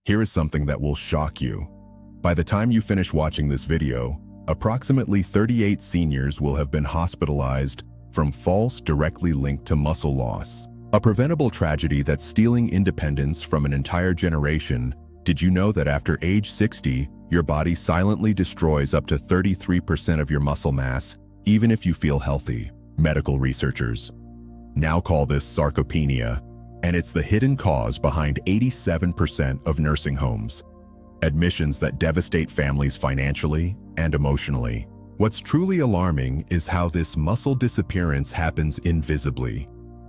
Here is something that will shock you. By the time you finish watching this video, approximately 38 seniors will have been hospitalized from falls directly linked to muscle loss. A preventable tragedy that's stealing independence from an entire generation. Did you know that after age 60, your body silently destroys up to 33% of your muscle mass, even if you feel healthy? Medical researchers now call this sarcopenia, and it's the hidden cause behind 87% of nursing homes admissions that devastate families financially and emotionally. What's truly alarming is how this muscle disappearance happens invisibly.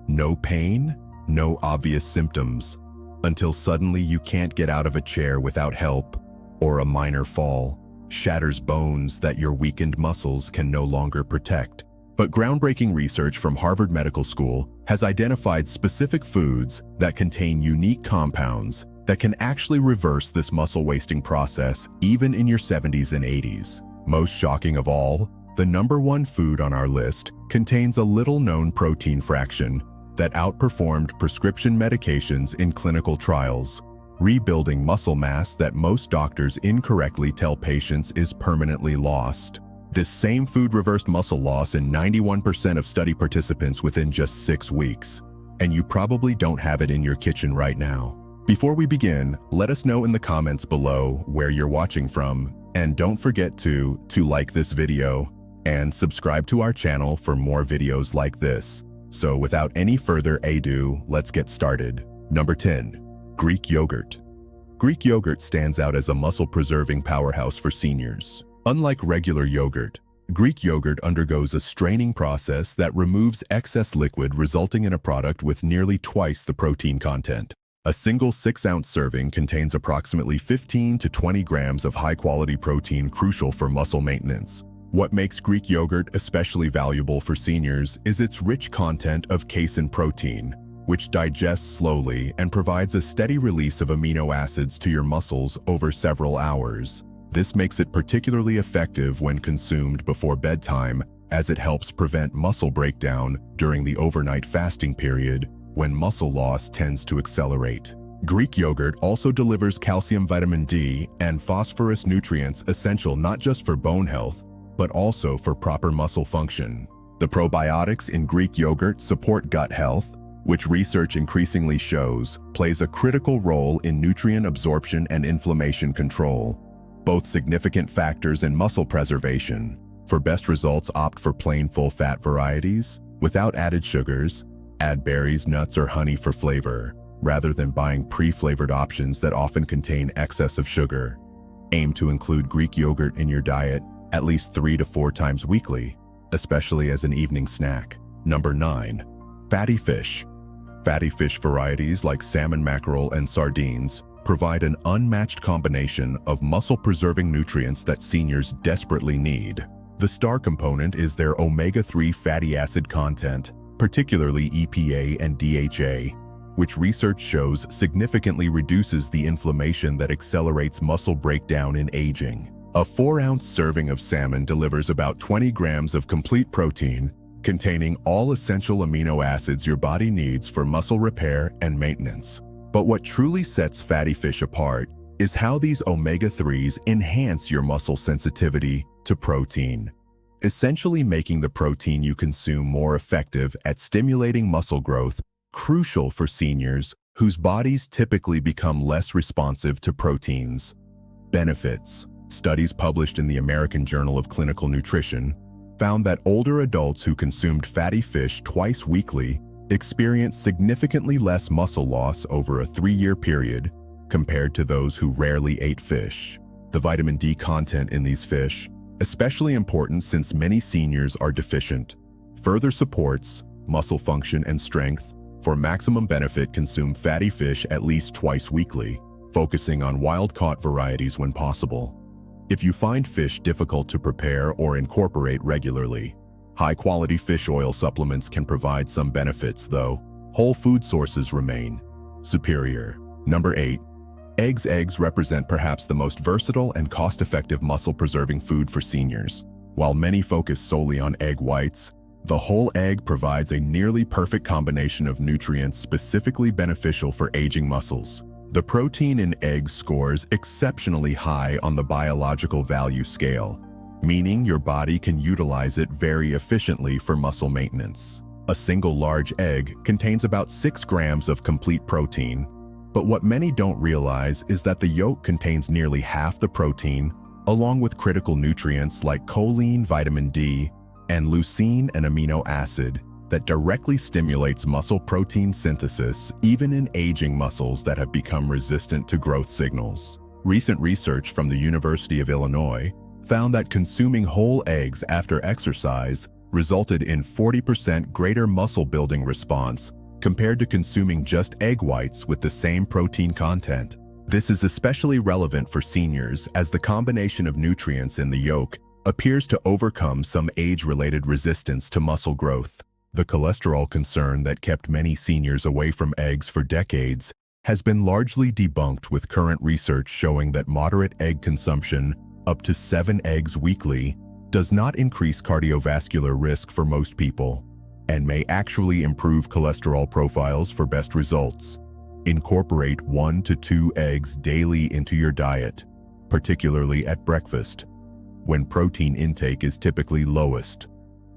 No pain, no obvious symptoms, until suddenly you can't get out of a chair without help, or a minor fall shatters bones that your weakened muscles can no longer protect. But groundbreaking research from Harvard Medical School has identified specific foods that contain unique compounds that can actually reverse this muscle wasting process even in your 70s and 80s. Most shocking of all, the #1 food on our list contains a little-known protein fraction that outperformed prescription medications in clinical trials, rebuilding muscle mass that most doctors incorrectly tell patients is permanently lost. This same food reversed muscle loss in 91% of study participants within just 6 weeks, and you probably don't have it in your kitchen right now. Before we begin, let us know in the comments below where you're watching from, and don't forget to like this video and subscribe to our channel for more videos like this. So without any further ado, let's get started. Number 10. Greek yogurt. Greek yogurt stands out as a muscle-preserving powerhouse for seniors. Unlike regular yogurt, Greek yogurt undergoes a straining process that removes excess liquid, resulting in a product with nearly twice the protein content. A single 6-ounce serving contains approximately 15 to 20 grams of high-quality protein crucial for muscle maintenance. What makes Greek yogurt especially valuable for seniors is its rich content of casein protein, which digests slowly and provides a steady release of amino acids to your muscles over several hours. This makes it particularly effective when consumed before bedtime, as it helps prevent muscle breakdown during the overnight fasting period when muscle loss tends to accelerate. Greek yogurt also delivers calcium, vitamin D, and phosphorus nutrients essential not just for bone health, but also for proper muscle function. The probiotics in Greek yogurt support gut health, which research increasingly shows plays a critical role in nutrient absorption and inflammation control, both significant factors in muscle preservation. For best results, opt for plain full-fat varieties without added sugars. Add berries, nuts, or honey for flavor, rather than buying pre-flavored options that often contain excess of sugar. Aim to include Greek yogurt in your diet at least 3 to 4 times weekly, especially as an evening snack. Number 9. Fatty fish. Fatty fish varieties like salmon, mackerel, and sardines provide an unmatched combination of muscle-preserving nutrients that seniors desperately need. The star component is their omega-3 fatty acid content, particularly EPA and DHA, which research shows significantly reduces the inflammation that accelerates muscle breakdown in aging. A 4-ounce serving of salmon delivers about 20 grams of complete protein, containing all essential amino acids your body needs for muscle repair and maintenance. But what truly sets fatty fish apart is how these omega-3s enhance your muscle sensitivity to protein, essentially making the protein you consume more effective at stimulating muscle growth, crucial for seniors whose bodies typically become less responsive to proteins. Benefits. Studies published in the American Journal of Clinical Nutrition found that older adults who consumed fatty fish twice weekly experienced significantly less muscle loss over a 3-year period compared to those who rarely ate fish. The vitamin D content in these fish, especially important since many seniors are deficient, further supports muscle function and strength. For maximum benefit, consume fatty fish at least twice weekly, focusing on wild-caught varieties when possible. If you find fish difficult to prepare or incorporate regularly, high-quality fish oil supplements can provide some benefits, though whole food sources remain superior. Number 8. Eggs. Eggs represent perhaps the most versatile and cost-effective muscle-preserving food for seniors. While many focus solely on egg whites, the whole egg provides a nearly perfect combination of nutrients specifically beneficial for aging muscles. The protein in eggs scores exceptionally high on the biological value scale, meaning your body can utilize it very efficiently for muscle maintenance. A single large egg contains about 6 grams of complete protein, but what many don't realize is that the yolk contains nearly half the protein, along with critical nutrients like choline, vitamin D, and leucine, an amino acid that directly stimulates muscle protein synthesis, even in aging muscles that have become resistant to growth signals. Recent research from the University of Illinois found that consuming whole eggs after exercise resulted in 40% greater muscle building response compared to consuming just egg whites with the same protein content. This is especially relevant for seniors as the combination of nutrients in the yolk appears to overcome some age-related resistance to muscle growth. The cholesterol concern that kept many seniors away from eggs for decades has been largely debunked, with current research showing that moderate egg consumption, up to 7 eggs weekly, does not increase cardiovascular risk for most people and may actually improve cholesterol profiles for best results. Incorporate 1 to 2 eggs daily into your diet, particularly at breakfast, when protein intake is typically lowest.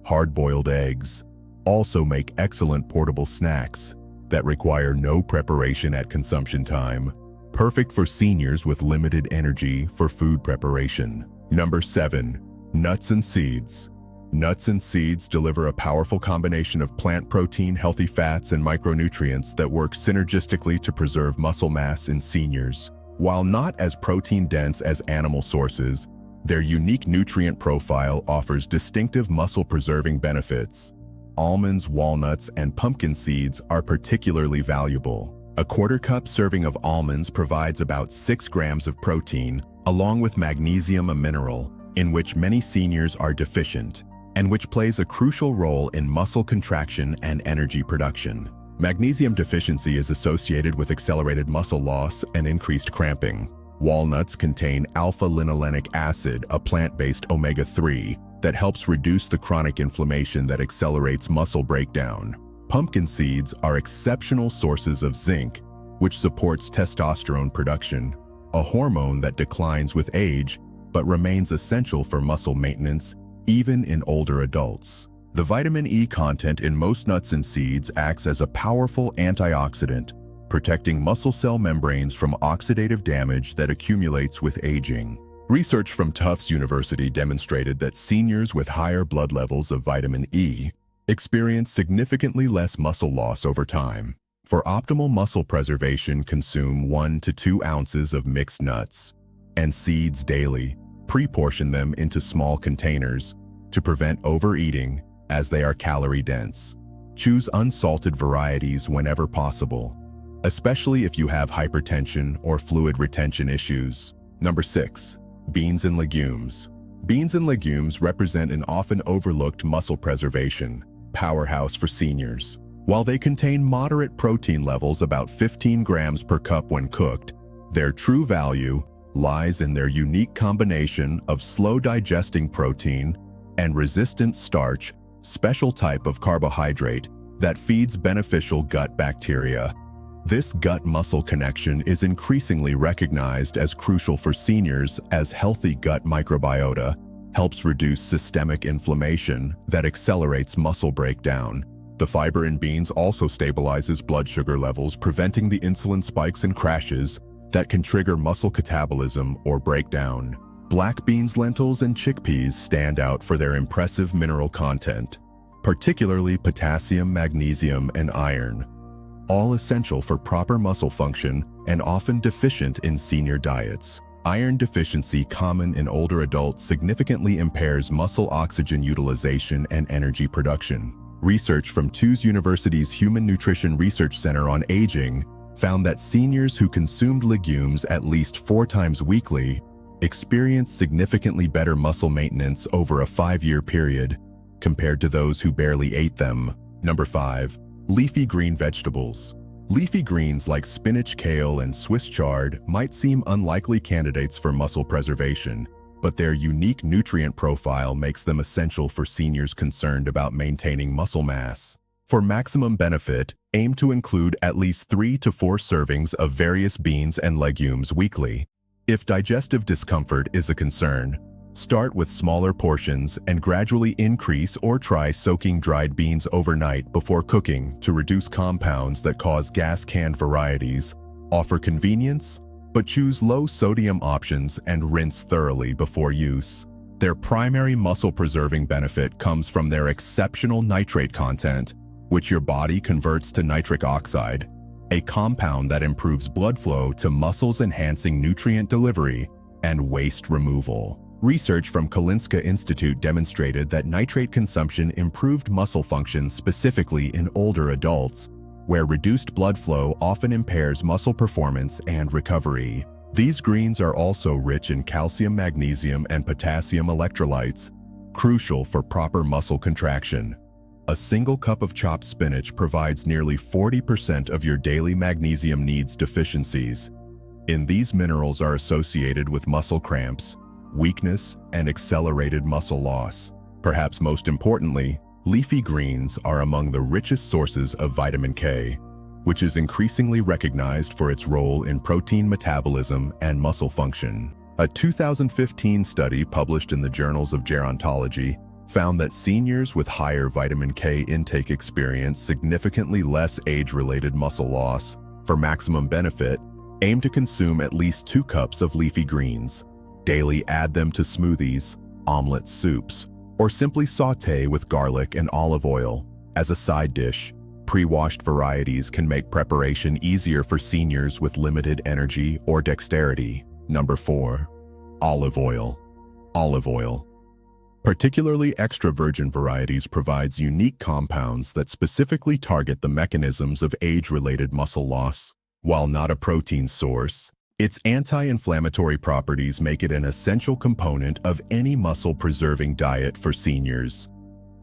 Hard-boiled eggs also make excellent portable snacks that require no preparation at consumption time, perfect for seniors with limited energy for food preparation. Number 7. Nuts and seeds. Nuts and seeds deliver a powerful combination of plant protein, healthy fats, and micronutrients that work synergistically to preserve muscle mass in seniors. While not as protein-dense as animal sources, their unique nutrient profile offers distinctive muscle-preserving benefits. Almonds, walnuts, and pumpkin seeds are particularly valuable. A quarter-cup serving of almonds provides about 6 grams of protein, along with magnesium, a mineral in which many seniors are deficient, and which plays a crucial role in muscle contraction and energy production. Magnesium deficiency is associated with accelerated muscle loss and increased cramping. Walnuts contain alpha-linolenic acid, a plant-based omega-3, that helps reduce the chronic inflammation that accelerates muscle breakdown. Pumpkin seeds are exceptional sources of zinc, which supports testosterone production, a hormone that declines with age but remains essential for muscle maintenance even in older adults. The vitamin E content in most nuts and seeds acts as a powerful antioxidant, protecting muscle cell membranes from oxidative damage that accumulates with aging. Research from Tufts University demonstrated that seniors with higher blood levels of vitamin E experience significantly less muscle loss over time. For optimal muscle preservation, consume 1 to 2 ounces of mixed nuts and seeds daily. Pre-portion them into small containers to prevent overeating, as they are calorie-dense. Choose unsalted varieties whenever possible, especially if you have hypertension or fluid retention issues. Number 6. Beans and legumes. Beans and legumes represent an often overlooked muscle preservation powerhouse for seniors. While they contain moderate protein levels, about 15 grams per cup when cooked, their true value lies in their unique combination of slow-digesting protein and resistant starch, special type of carbohydrate that feeds beneficial gut bacteria. This gut-muscle connection is increasingly recognized as crucial for seniors, as healthy gut microbiota helps reduce systemic inflammation that accelerates muscle breakdown. The fiber in beans also stabilizes blood sugar levels, preventing the insulin spikes and crashes that can trigger muscle catabolism or breakdown. Black beans, lentils, and chickpeas stand out for their impressive mineral content, particularly potassium, magnesium, and iron, all essential for proper muscle function and often deficient in senior diets. Iron deficiency, common in older adults, significantly impairs muscle oxygen utilization and energy production. Research from Tufts University's Human Nutrition Research Center on Aging found that seniors who consumed legumes at least 4 times weekly experienced significantly better muscle maintenance over a 5-year period compared to those who barely ate them. Number 5. Leafy green vegetables. Leafy greens like spinach, kale, and Swiss chard might seem unlikely candidates for muscle preservation, but their unique nutrient profile makes them essential for seniors concerned about maintaining muscle mass. For maximum benefit, aim to include at least 3 to 4 servings of various beans and legumes weekly. If digestive discomfort is a concern, start with smaller portions and gradually increase or try soaking dried beans overnight before cooking to reduce compounds that cause gas. Canned varieties offer convenience, but choose low-sodium options and rinse thoroughly before use. Their primary muscle-preserving benefit comes from their exceptional nitrate content, which your body converts to nitric oxide, a compound that improves blood flow to muscles, enhancing nutrient delivery and waste removal. Research from Kalinska Institute demonstrated that nitrate consumption improved muscle function specifically in older adults, where reduced blood flow often impairs muscle performance and recovery. These greens are also rich in calcium, magnesium, and potassium electrolytes, crucial for proper muscle contraction. A single cup of chopped spinach provides nearly 40% of your daily magnesium needs. Deficiencies in these minerals are associated with muscle cramps, weakness, and accelerated muscle loss. Perhaps most importantly, leafy greens are among the richest sources of vitamin K, which is increasingly recognized for its role in protein metabolism and muscle function. A 2015 study published in the Journals of Gerontology found that seniors with higher vitamin K intake experience significantly less age-related muscle loss. For maximum benefit, aim to consume at least 2 cups of leafy greens. Daily add them to smoothies, omelets, soups, or simply sauté with garlic and olive oil. As a side dish, pre-washed varieties can make preparation easier for seniors with limited energy or dexterity. Number 4. Olive oil. Olive oil, particularly extra virgin varieties, provides unique compounds that specifically target the mechanisms of age-related muscle loss. While not a protein source, its anti-inflammatory properties make it an essential component of any muscle-preserving diet for seniors.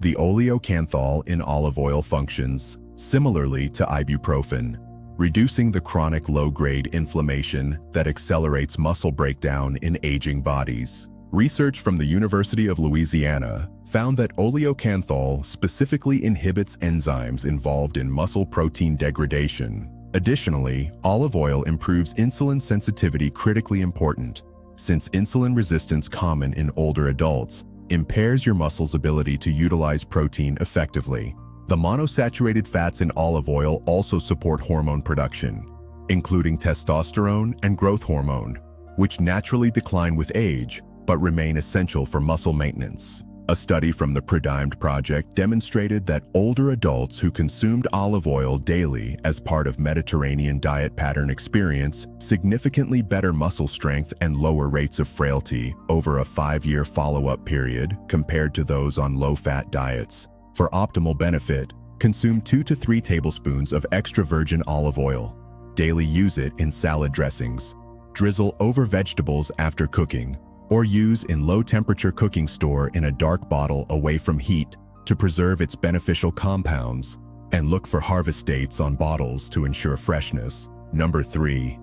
The oleocanthal in olive oil functions similarly to ibuprofen, reducing the chronic low-grade inflammation that accelerates muscle breakdown in aging bodies. Research from the University of Louisiana found that oleocanthal specifically inhibits enzymes involved in muscle protein degradation. Additionally, olive oil improves insulin sensitivity, critically important, since insulin resistance, common in older adults, impairs your muscle's ability to utilize protein effectively. The monosaturated fats in olive oil also support hormone production, including testosterone and growth hormone, which naturally decline with age but remain essential for muscle maintenance. A study from the Predimed Project demonstrated that older adults who consumed olive oil daily as part of Mediterranean diet pattern experience significantly better muscle strength and lower rates of frailty over a 5-year follow-up period compared to those on low-fat diets. For optimal benefit, consume 2 to 3 tablespoons of extra virgin olive oil. Daily use it in salad dressings, drizzle over vegetables after cooking, or use in low-temperature cooking. Store in a dark bottle away from heat to preserve its beneficial compounds, and look for harvest dates on bottles to ensure freshness. Number 3.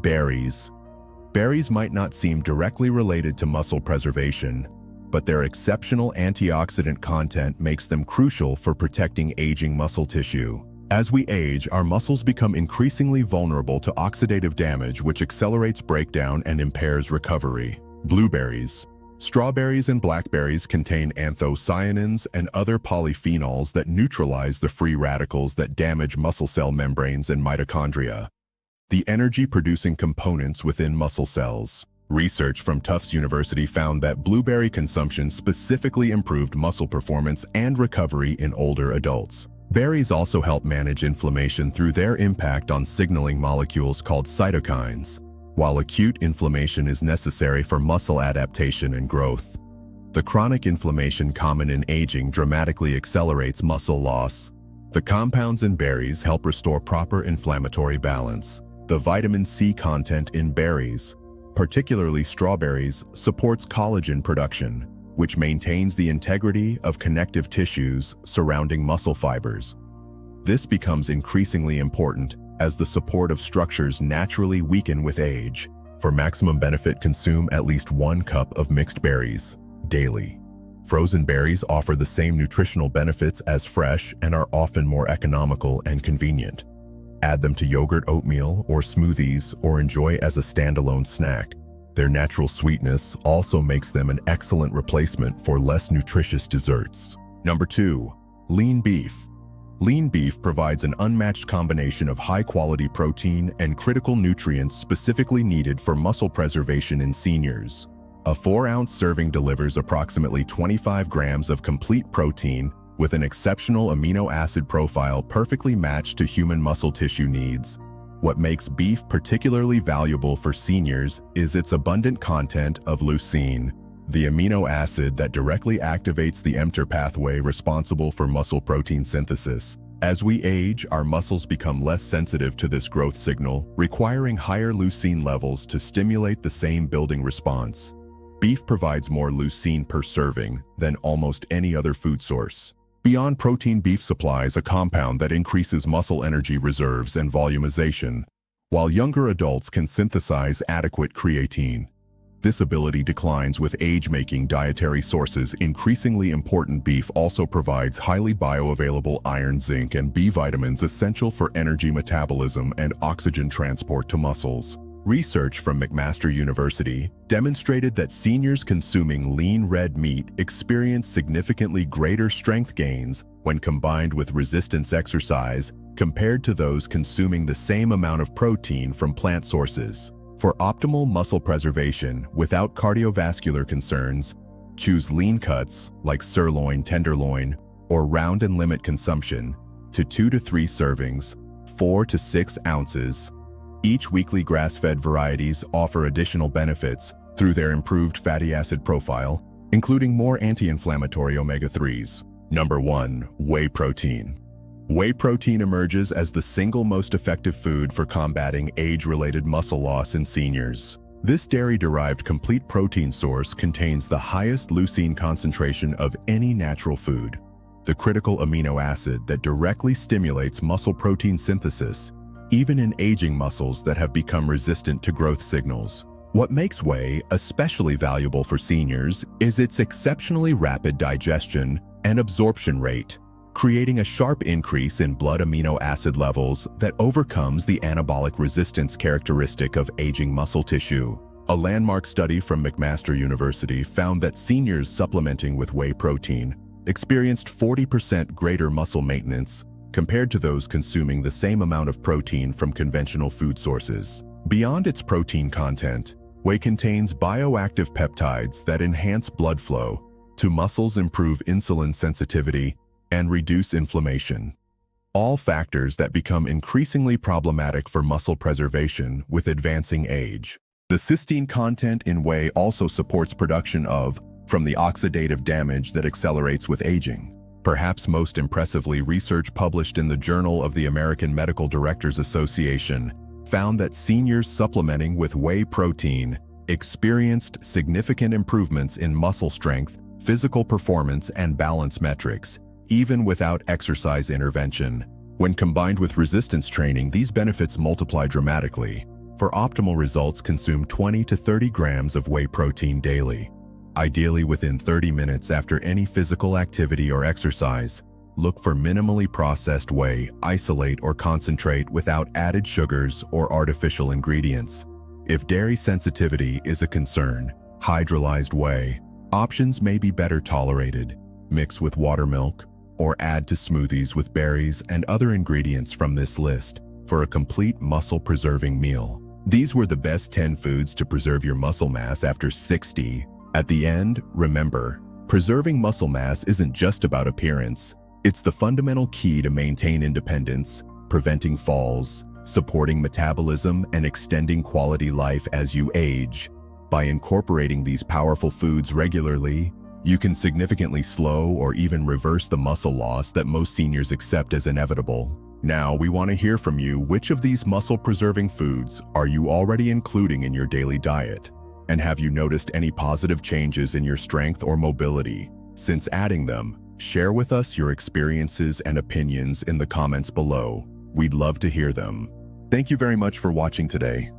Berries. Berries might not seem directly related to muscle preservation, but their exceptional antioxidant content makes them crucial for protecting aging muscle tissue. As we age, our muscles become increasingly vulnerable to oxidative damage, which accelerates breakdown and impairs recovery. Blueberries, strawberries, and blackberries contain anthocyanins and other polyphenols that neutralize the free radicals that damage muscle cell membranes and mitochondria, the energy-producing components within muscle cells. Research from Tufts University found that blueberry consumption specifically improved muscle performance and recovery in older adults. Berries also help manage inflammation through their impact on signaling molecules called cytokines, while acute inflammation is necessary for muscle adaptation and growth. The chronic inflammation common in aging dramatically accelerates muscle loss. The compounds in berries help restore proper inflammatory balance. The vitamin C content in berries, particularly strawberries, supports collagen production, which maintains the integrity of connective tissues surrounding muscle fibers. This becomes increasingly important as the support of structures naturally weaken with age. For maximum benefit, consume at least 1 cup of mixed berries daily. Frozen berries offer the same nutritional benefits as fresh and are often more economical and convenient. Add them to yogurt, oatmeal, or smoothies, or enjoy as a standalone snack. Their natural sweetness also makes them an excellent replacement for less nutritious desserts. Number 2. Lean beef. Lean beef provides an unmatched combination of high-quality protein and critical nutrients specifically needed for muscle preservation in seniors. A 4-ounce serving delivers approximately 25 grams of complete protein with an exceptional amino acid profile perfectly matched to human muscle tissue needs. What makes beef particularly valuable for seniors is its abundant content of leucine, the amino acid that directly activates the mTOR pathway responsible for muscle protein synthesis. As we age, our muscles become less sensitive to this growth signal, requiring higher leucine levels to stimulate the same building response. Beef provides more leucine per serving than almost any other food source. Beyond protein, beef supplies a compound that increases muscle energy reserves and volumization, while younger adults can synthesize adequate creatine. This ability declines with age, making dietary sources increasingly important. Beef also provides highly bioavailable iron, zinc, and B vitamins essential for energy metabolism and oxygen transport to muscles. Research from McMaster University demonstrated that seniors consuming lean red meat experience significantly greater strength gains when combined with resistance exercise compared to those consuming the same amount of protein from plant sources. For optimal muscle preservation without cardiovascular concerns, choose lean cuts like sirloin, tenderloin, or round and limit consumption to 2 to 3 servings, 4 to 6 ounces. Each weekly grass-fed varieties offer additional benefits through their improved fatty acid profile, including more anti-inflammatory omega-3s. Number 1. Whey protein. Whey protein emerges as the single most effective food for combating age-related muscle loss in seniors. This dairy-derived complete protein source contains the highest leucine concentration of any natural food, the critical amino acid that directly stimulates muscle protein synthesis, even in aging muscles that have become resistant to growth signals. What makes whey especially valuable for seniors is its exceptionally rapid digestion and absorption rate, creating a sharp increase in blood amino acid levels that overcomes the anabolic resistance characteristic of aging muscle tissue. A landmark study from McMaster University found that seniors supplementing with whey protein experienced 40% greater muscle maintenance compared to those consuming the same amount of protein from conventional food sources. Beyond its protein content, whey contains bioactive peptides that enhance blood flow to muscles, improve insulin sensitivity, and reduce inflammation. All factors that become increasingly problematic for muscle preservation with advancing age. The cysteine content in whey also supports production of from the oxidative damage that accelerates with aging. Perhaps most impressively, research published in the Journal of the American Medical Directors Association found that seniors supplementing with whey protein experienced significant improvements in muscle strength, physical performance, and balance metrics, even without exercise intervention. When combined with resistance training, these benefits multiply dramatically. For optimal results, consume 20 to 30 grams of whey protein daily. Ideally within 30 minutes after any physical activity or exercise. Look for minimally processed whey, isolate or concentrate without added sugars or artificial ingredients. If dairy sensitivity is a concern, hydrolyzed whey options may be better tolerated. Mix with water milk or add to smoothies with berries and other ingredients from this list for a complete muscle-preserving meal. These were the best 10 foods to preserve your muscle mass after 60. At the end, remember, preserving muscle mass isn't just about appearance. It's the fundamental key to maintain independence, preventing falls, supporting metabolism, and extending quality life as you age. By incorporating these powerful foods regularly, you can significantly slow or even reverse the muscle loss that most seniors accept as inevitable. Now, we want to hear from you. Which of these muscle-preserving foods are you already including in your daily diet? And have you noticed any positive changes in your strength or mobility since adding them? Share with us your experiences and opinions in the comments below. We'd love to hear them. Thank you very much for watching today.